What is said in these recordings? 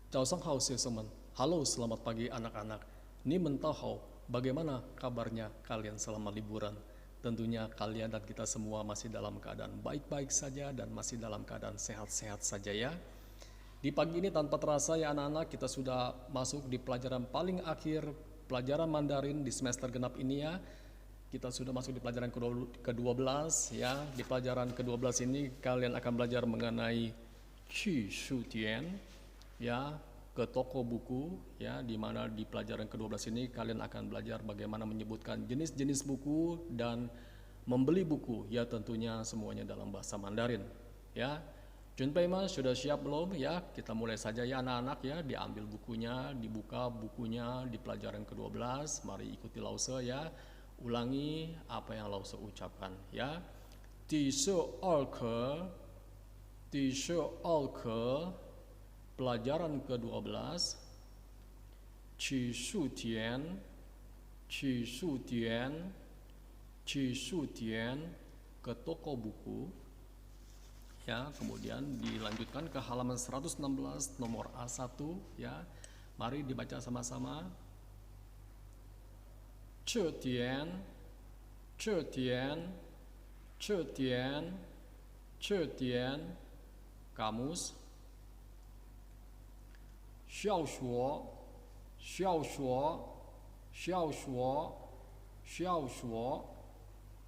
早上好, teman. Halo, selamat pagi anak-anak. Ni mentahau, bagaimana kabarnya kalian selama liburan? Tentunya kalian dan kita semua masih dalam keadaan baik-baik saja dan masih dalam keadaan sehat-sehat saja ya. Di pagi ini tanpa terasa ya anak-anak, kita sudah masuk di pelajaran paling akhir, pelajaran Mandarin di semester genap ini ya. Kita sudah masuk di pelajaran ke-12 ya. Di pelajaran ke-12 ini kalian akan belajar mengenai Qu Shu Tian ya, ke toko buku ya, di mana di pelajaran ke-12 ini kalian akan belajar bagaimana menyebutkan jenis-jenis buku dan membeli buku ya, tentunya semuanya dalam bahasa Mandarin ya. Junpei Mas sudah siap belum ya? Kita mulai saja ya anak-anak ya. Diambil bukunya, dibuka bukunya di pelajaran ke-12. Mari ikuti Lause ya. Ulangi apa yang Lause ucapkan ya. Di ke pelajaran ke-12, Qu Shu Tian, ke toko buku ya. Kemudian dilanjutkan ke halaman 116 nomor A1 ya. Mari dibaca sama-sama. Ce Tian, kamus. Xiao shuo,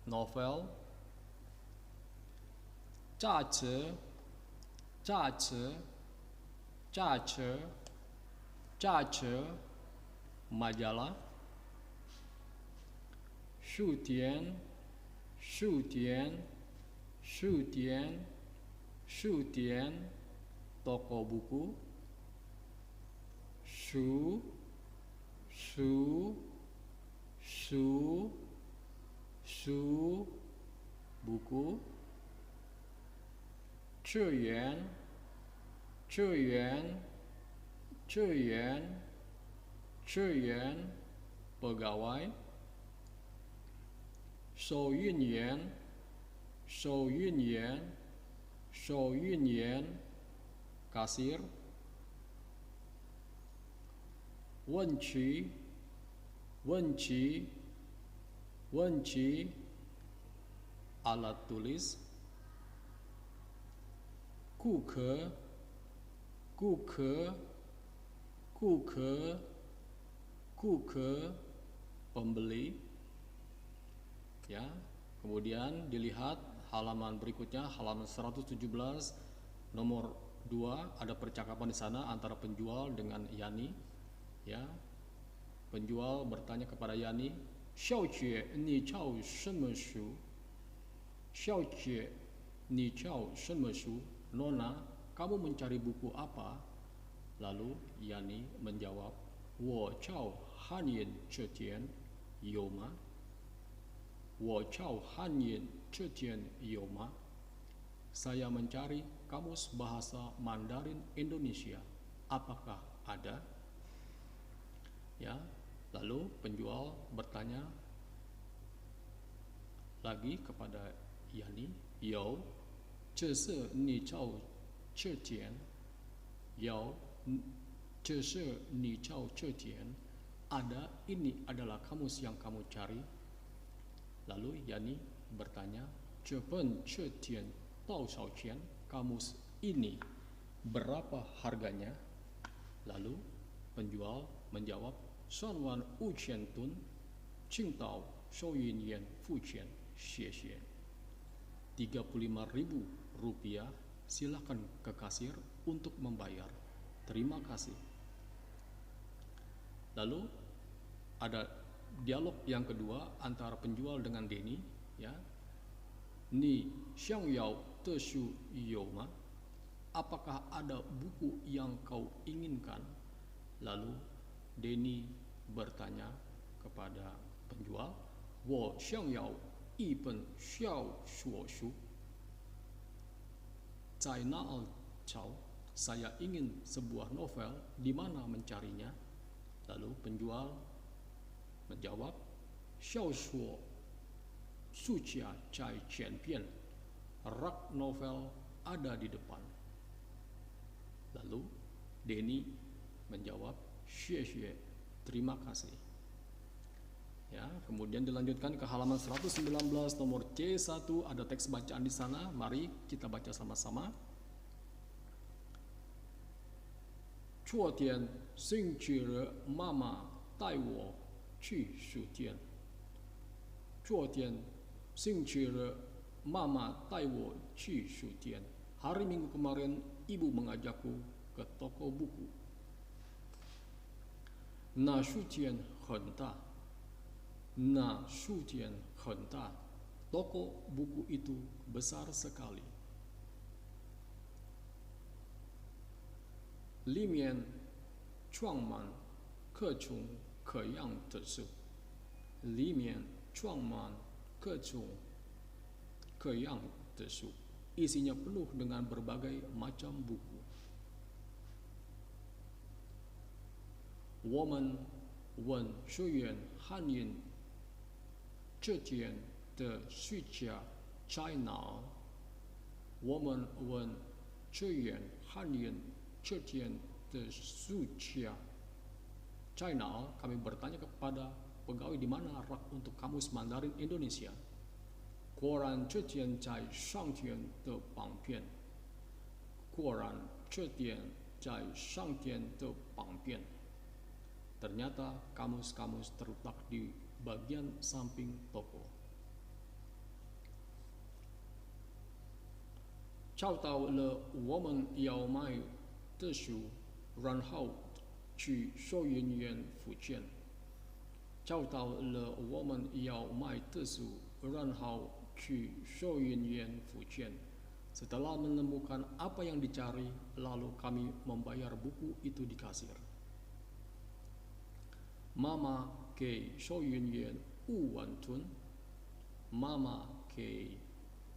novel. Zha ce, majalah. Shu Tian, toko buku. Shu, buku. Ce Yuan, pegawai. Shou Yun Yan, kasir. Wen Qi, alat tulis. Ku ke, pembeli ya. Kemudian dilihat halaman berikutnya, halaman 117 nomor 2, ada percakapan di sana antara penjual dengan Yani ya. Penjual bertanya kepada Yani, Xiao Jie, ni chao shenme shu? Nona, kamu mencari buku apa? Lalu Yani menjawab, Wo chao hanyin zhetian you ma? Saya mencari kamus bahasa Mandarin Indonesia. Apakah ada? Ya. Lalu penjual bertanya lagi kepada Yani, Yao, ce ni chao zhetian. Ada, ini adalah kamus yang kamu cari. Lalu Yani bertanya, kamus ini berapa harganya? Lalu penjual menjawab, 35.000 rupiah, silakan ke kasir untuk membayar. Terima kasih. Lalu ada dialog yang kedua antara penjual dengan Denny ya. Ni xiang yao de shu you ma? Apakah ada buku yang kau inginkan? Lalu Denny bertanya kepada penjual, Wo xiang yao yi pen xiao shuo shu. Zai na'al cao, saya ingin sebuah novel, di mana mencarinya? Lalu penjual menjawab, Xiao shuo su jia zai qian bian, rak novel ada di depan. Lalu Denny menjawab xie xie, terima kasih. Ya, kemudian dilanjutkan ke halaman 119 nomor C1, ada teks bacaan di sana. Mari kita baca sama-sama. 昨天星期日妈妈带我去书店。昨天星期日妈妈带我去书店. Hari Minggu kemarin ibu mengajakku ke toko buku. 那书店很大. 那书店很大. Toko buku itu besar sekali. 里面装满各种各样的书。里面装满各种各样的书. Isinya penuh dengan berbagai macam buku. 我们问学员汉语这天的暑假在哪？我们问学员汉语这天的暑假在哪? Kami bertanya kepada pegawai di mana rak untuk kamus Mandarin Indonesia. 果然这天在上天的旁边. 果然这天在上天的旁边. Ternyata kamus-kamus terletak di bagian samping toko. 找到了我们要买的书，然后去收银员付钱。找到了我们要买的书，然后去收银员付钱. Setelah menemukan apa yang dicari, lalu kami membayar buku itu di kasir. 妈妈给收银员5万吨. 妈妈给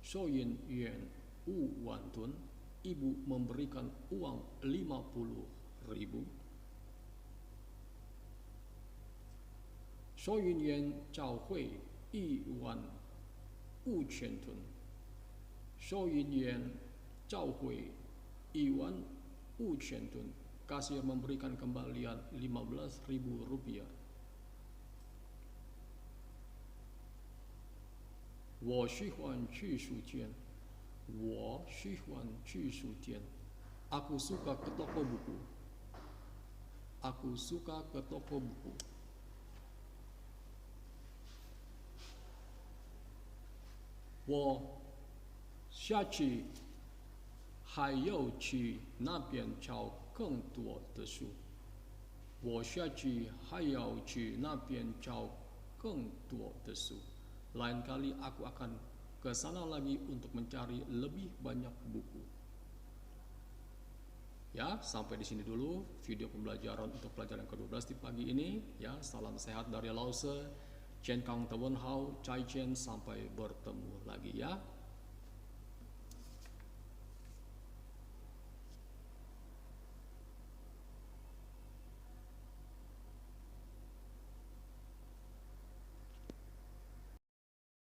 收银员5万吨. Ibu memberikan uang 50.000. 收银员召回15000吨. 收银员召回15000吨. Kasir memberikan kembalian 15.000 rupiah. 我喜欢去书店. 我喜欢去书店. Aku suka ke toko buku. Aku suka ke toko buku. 我下去还要去那边找更多的书. 我下去还要去那边找更多的书. Lain kali aku akan ke sana lagi untuk mencari lebih banyak buku. Ya, sampai di sini dulu video pembelajaran untuk pelajaran ke-12 di pagi ini. Ya, salam sehat dari Lause, Chen Kang Tewen Hao, Chai Chen, sampai bertemu lagi ya.